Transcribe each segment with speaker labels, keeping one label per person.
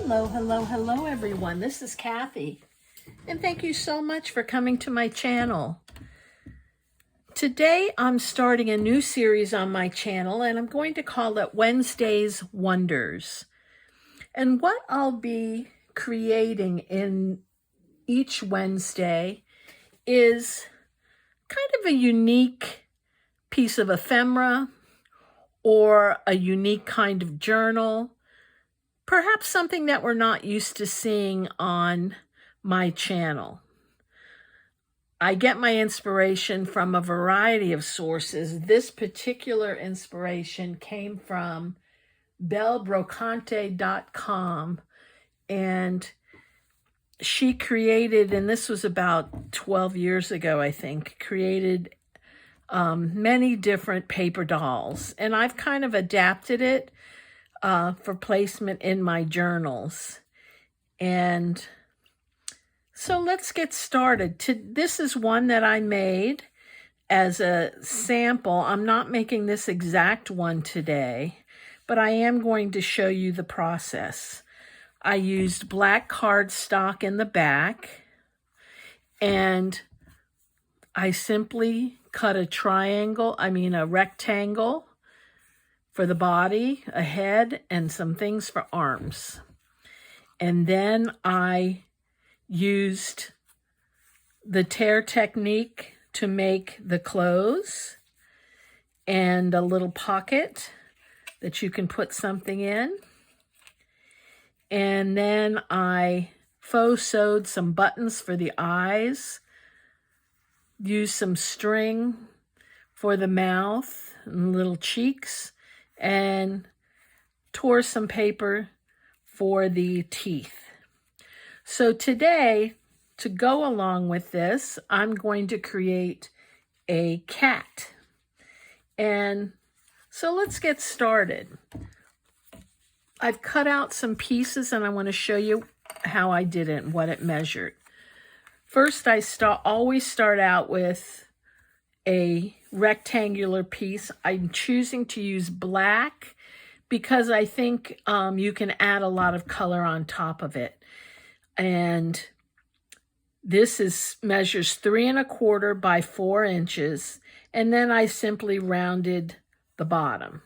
Speaker 1: Hello, everyone. This is Kathy, and thank you so much for coming to my channel. Today, I'm starting a new series on my channel, and I'm going to call it Wednesday's Wonders. And what I'll be creating in each Wednesday is kind of a unique piece of ephemera or a unique kind of journal. Perhaps something that we're not used to seeing on my channel. I get my inspiration from a variety of sources. This particular inspiration came from bellebrocante.com, and she created, and this was about 12 years ago, I think, created many different paper dolls. And I've kind of adapted it for placement in my journals. And so let's get started. This is one that I made as a sample. I'm not making this exact one today, but I am going to show you the process. I used black cardstock in the back, and I simply cut a rectangle for the body, a head, and some things for arms. And then I used the tear technique to make the clothes and a little pocket that you can put something in. And then I faux sewed some buttons for the eyes, used some string for the mouth and little cheeks, and tore some paper for the teeth. So today, to go along with this, I'm going to create a cat. And so let's get started. I've cut out some pieces, and I want to show you how I did it and what it measured. First, I always start out with a rectangular piece. I'm choosing to use black because I think you can add a lot of color on top of it. And this measures 3 1/4 by 4 inches. And then I simply rounded the bottom.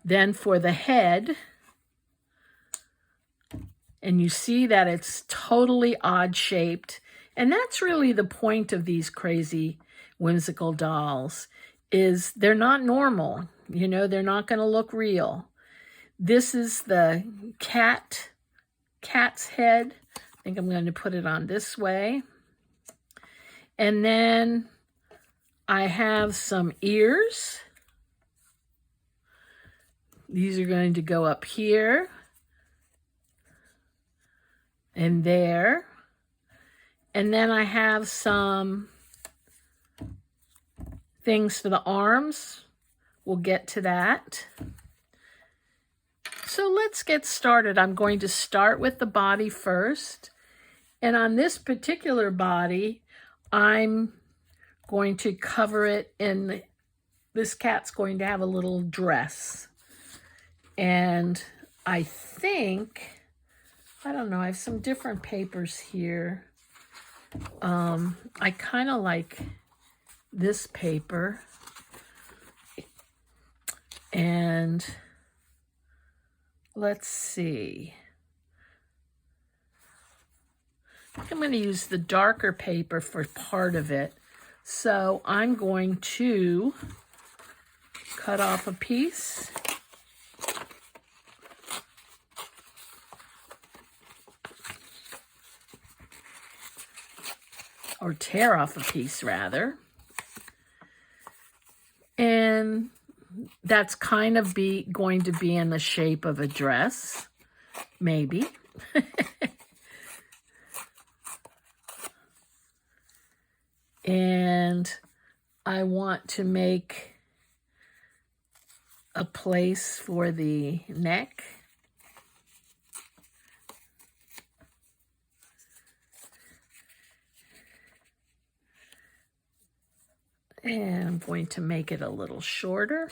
Speaker 1: Then for the head, and you see that it's totally odd shaped. And that's really the point of these crazy whimsical dolls, is they're not normal. You know, they're not going to look real. This is the cat's head. I think I'm going to put it on this way. And then I have some ears. These are going to go up here and there. And then I have some things for the arms. We'll get to that. So let's get started. I'm going to start with the body first. And on this particular body, I'm going to cover it in, this cat's going to have a little dress. And I think, I don't know, I have some different papers here. I kind of like this paper. And let's see. I think I'm going to use the darker paper for part of it. So I'm going to cut off a piece. Or tear off a piece, rather. And that's kind of going to be in the shape of a dress, maybe. And I want to make a place for the neck. And I'm going to make it a little shorter.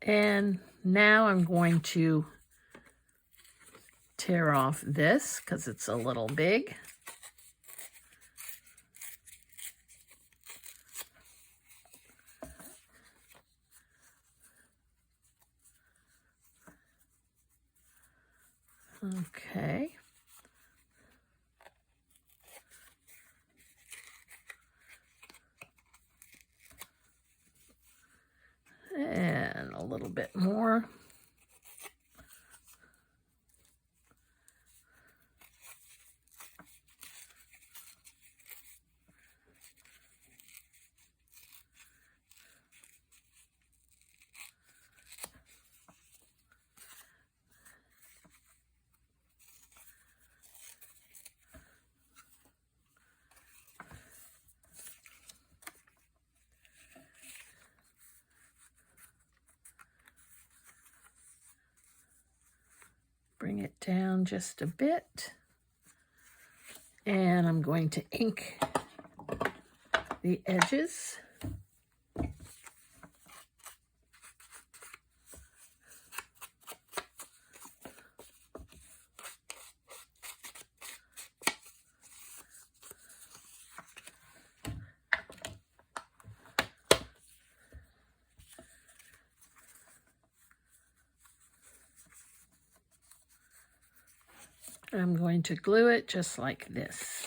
Speaker 1: And now I'm going to tear off this because it's a little big. Okay. And a little bit more. Bring it down just a bit. And I'm going to ink the edges. I'm going to glue it just like this.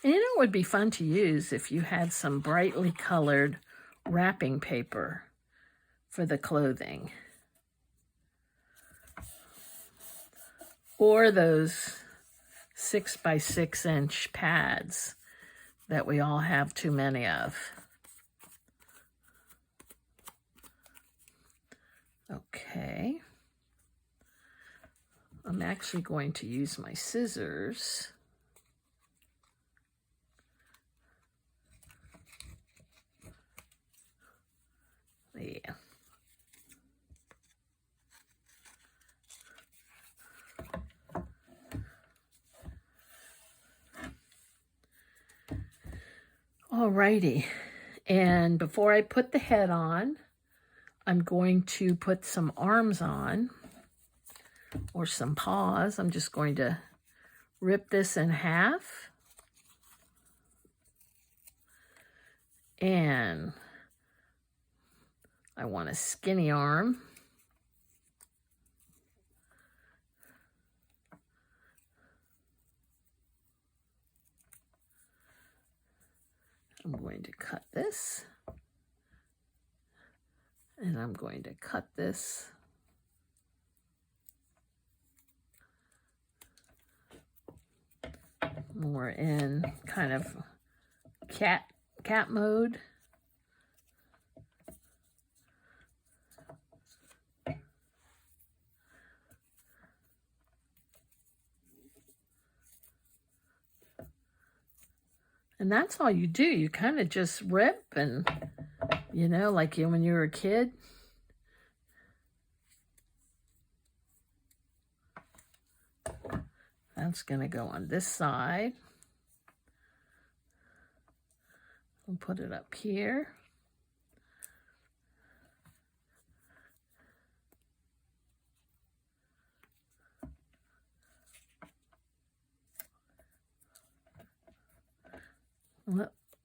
Speaker 1: And you know what would be fun to use if you had some brightly colored wrapping paper for the clothing. Or those 6 by 6 inch pads that we all have too many of. Okay. I'm actually going to use my scissors. Yeah. Alrighty. And before I put the head on, I'm going to put some arms on, or some paws. I'm just going to rip this in half. And I want a skinny arm. I'm going to cut this. And I'm going to cut this. More in kind of cat mode. And that's all you do. You kind of just rip and, you know, like when you were a kid. That's going to go on this side. I'll put it up here.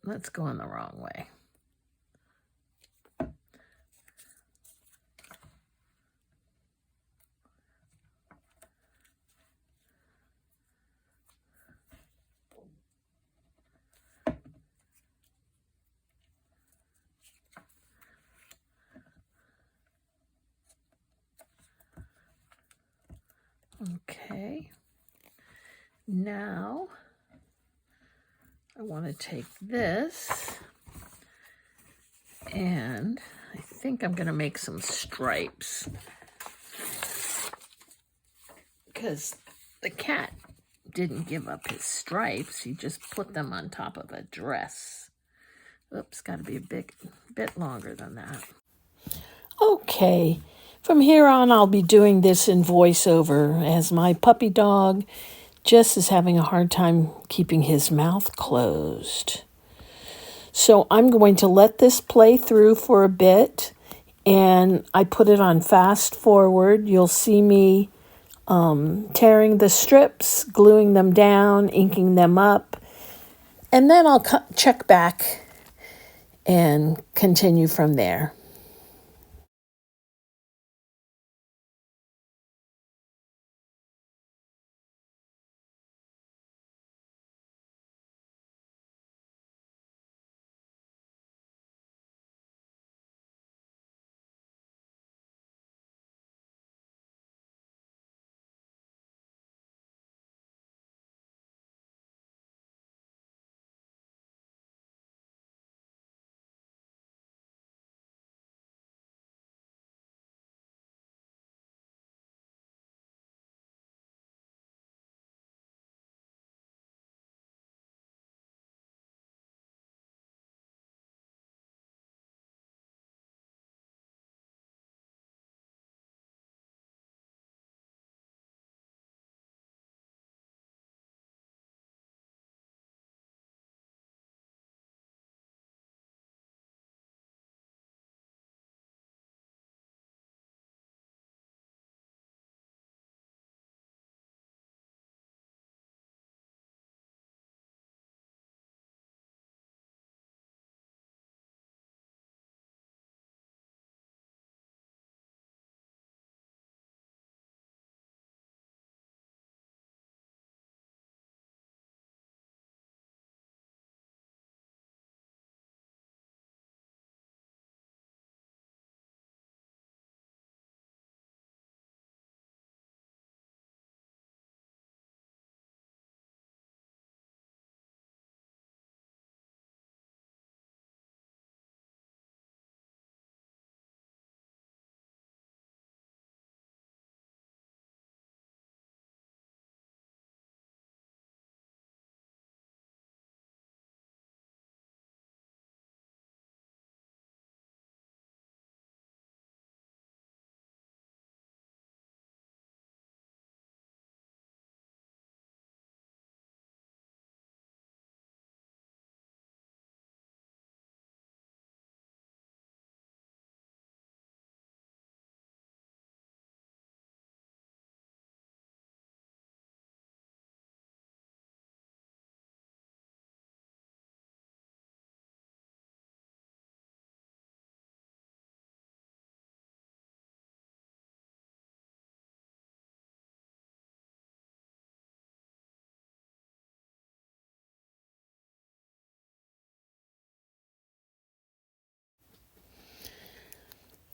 Speaker 1: Let's go in the wrong way. Okay. Now I want to take this, and I think I'm going to make some stripes, because the cat didn't give up his stripes. He just put them on top of a dress. Oops, got to be a bit longer than that. Okay, from here on I'll be doing this in voiceover as my puppy dog Jess is having a hard time keeping his mouth closed. So I'm going to let this play through for a bit, and I put it on fast forward. You'll see me tearing the strips, gluing them down, inking them up, and then I'll check back and continue from there.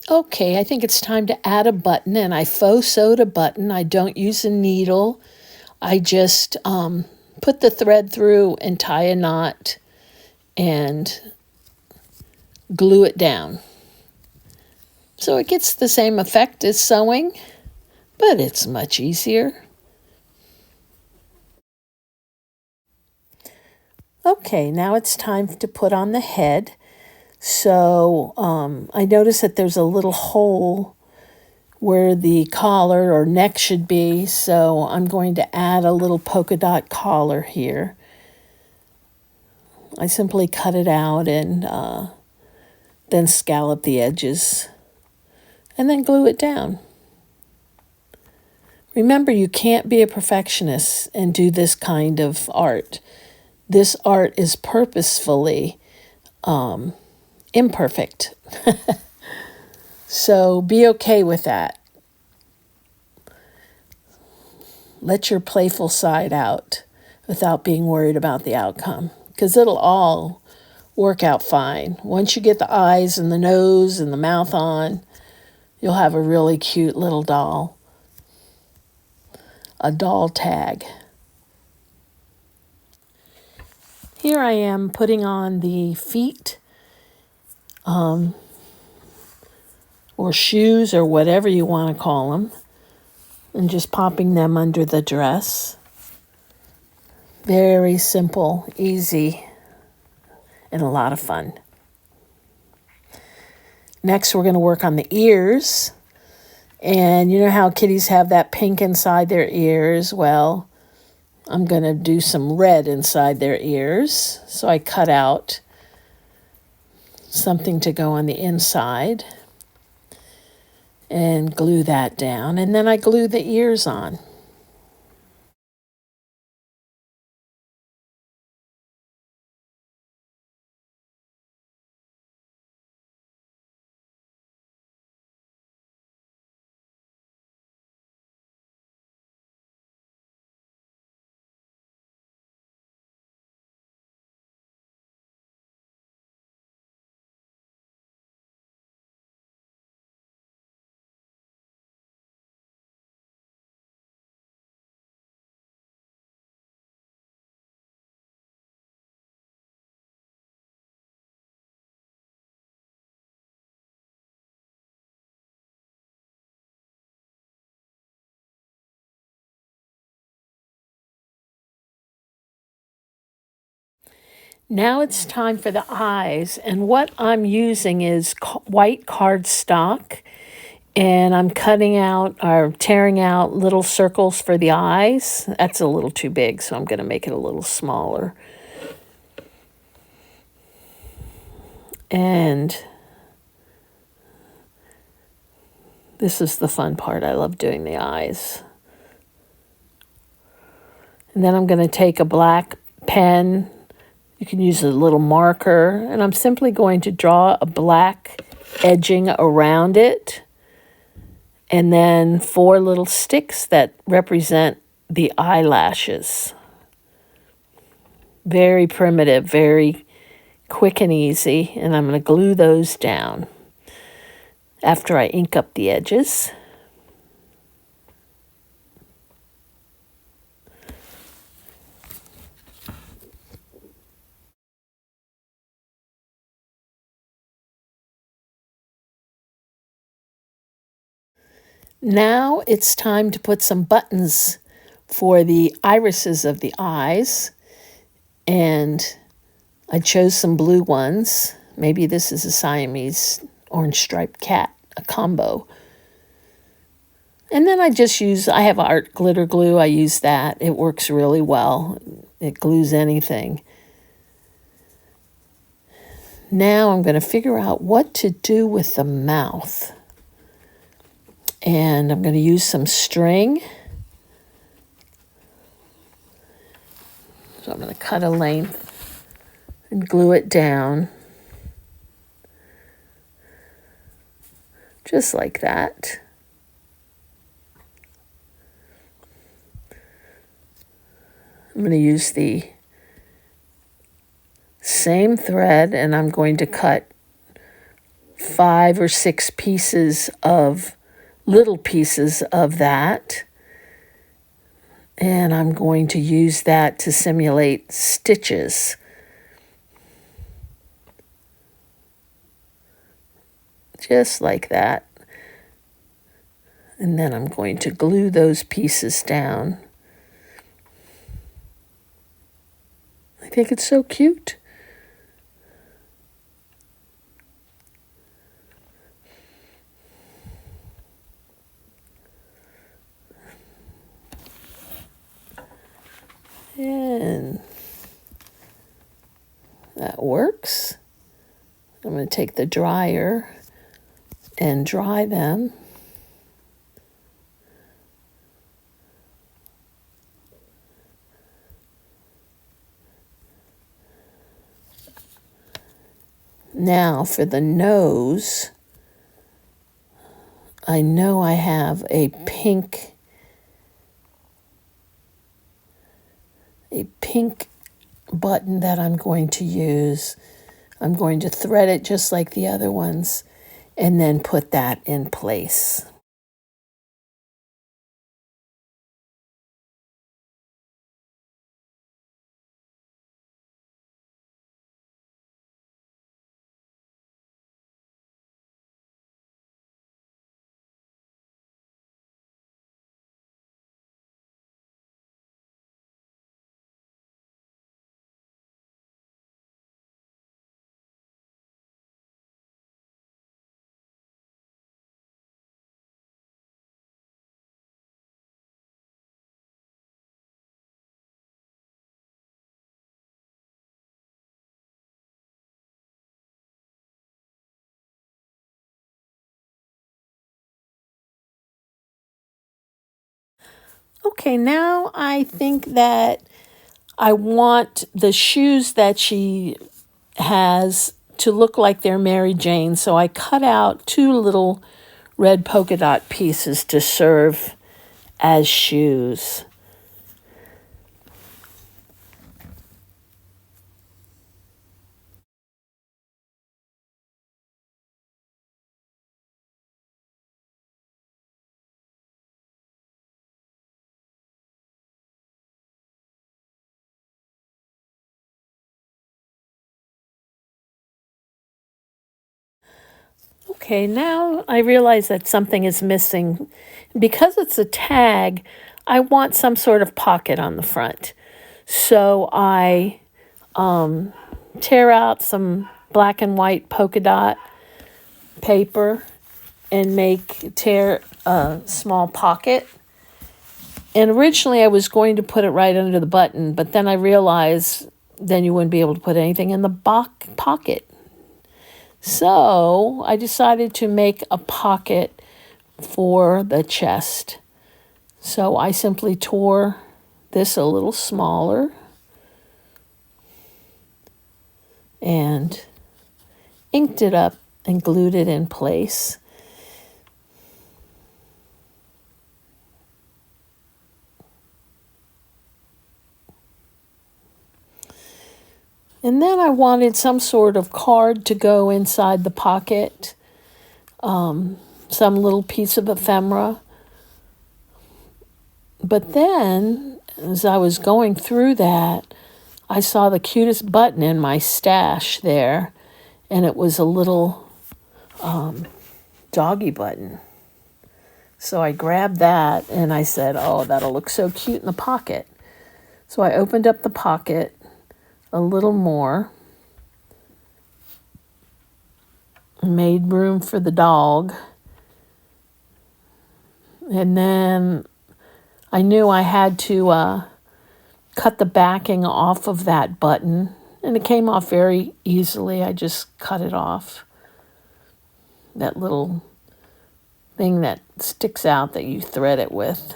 Speaker 1: Okay, I think it's time to add a button, and I faux sewed a button. I don't use a needle. I just put the thread through and tie a knot and glue it down. So it gets the same effect as sewing, but it's much easier. Okay, now it's time to put on the head. So I notice that there's a little hole where the collar or neck should be, so I'm going to add a little polka dot collar here. I simply cut it out and then scallop the edges and then glue it down. Remember, you can't be a perfectionist and do this kind of art. This art is purposefully imperfect. So be okay with that. Let your playful side out without being worried about the outcome, because it'll all work out fine. Once you get the eyes and the nose and the mouth on, you'll have a really cute little doll. A doll tag. Here I am putting on the feet or shoes or whatever you want to call them, and just popping them under the dress. Very simple, easy, and a lot of fun. Next, we're going to work on the ears. And you know how kitties have that pink inside their ears? Well, I'm going to do some red inside their ears. So I cut out something to go on the inside and glue that down. And then I glue the ears on. Now it's time for the eyes, and what I'm using is white cardstock, and I'm cutting out or tearing out little circles for the eyes. That's a little too big, so I'm going to make it a little smaller. And this is the fun part. I love doing the eyes. And then I'm going to take a black pen. You can use a little marker, and I'm simply going to draw a black edging around it, and then 4 little sticks that represent the eyelashes. Very primitive, very quick and easy, and I'm going to glue those down after I ink up the edges. Now it's time to put some buttons for the irises of the eyes, and I chose some blue ones. Maybe this is a Siamese orange striped cat, a combo. And then I have art glitter glue. I use that. It works really well. It glues anything. Now I'm going to figure out what to do with the mouth. And I'm going to use some string. So I'm going to cut a length and glue it down. Just like that. I'm going to use the same thread, and I'm going to cut 5 or 6 little pieces of that. And I'm going to use that to simulate stitches. Just like that. And then I'm going to glue those pieces down. I think it's so cute. And that works. I'm going to take the dryer and dry them. Now for the nose, I know I have a pink button that I'm going to use. I'm going to thread it just like the other ones and then put that in place. Okay, now I think that I want the shoes that she has to look like they're Mary Jane. So I cut out 2 little red polka dot pieces to serve as shoes. Okay, now I realize that something is missing. Because it's a tag, I want some sort of pocket on the front. So I tear out some black and white polka dot paper and tear a small pocket. And originally I was going to put it right under the button, but then I realized then you wouldn't be able to put anything in the pocket. So I decided to make a pocket for the chest. So I simply tore this a little smaller and inked it up and glued it in place. And then I wanted some sort of card to go inside the pocket, some little piece of ephemera. But then, as I was going through that, I saw the cutest button in my stash there, and it was a little doggy button. So I grabbed that and I said, oh, that'll look so cute in the pocket. So I opened up the pocket a little more, made room for the dog, and then I knew I had to cut the backing off of that button, and it came off very easily. I just cut it off. That little thing that sticks out that you thread it with,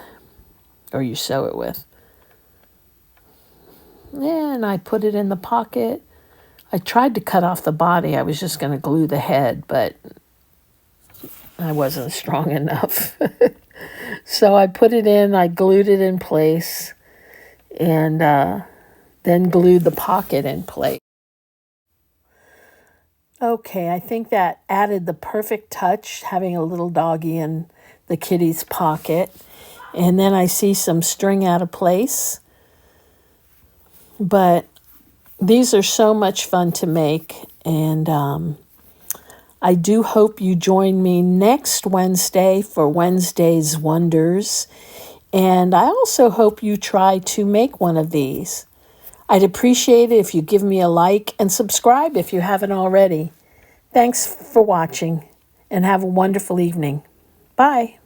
Speaker 1: or you sew it with. And I put it in the pocket. I tried to cut off the body. I was just going to glue the head, but I wasn't strong enough. So I put it in, I glued it in place, and then glued the pocket in place. Okay, I think that added the perfect touch, having a little doggy in the kitty's pocket. And then I see some string out of place. But these are so much fun to make, and I do hope you join me next Wednesday for Wednesday's Wonders. And I also hope you try to make one of these. I'd appreciate it if you give me a like and subscribe if you haven't already. Thanks for watching, and have a wonderful evening. Bye.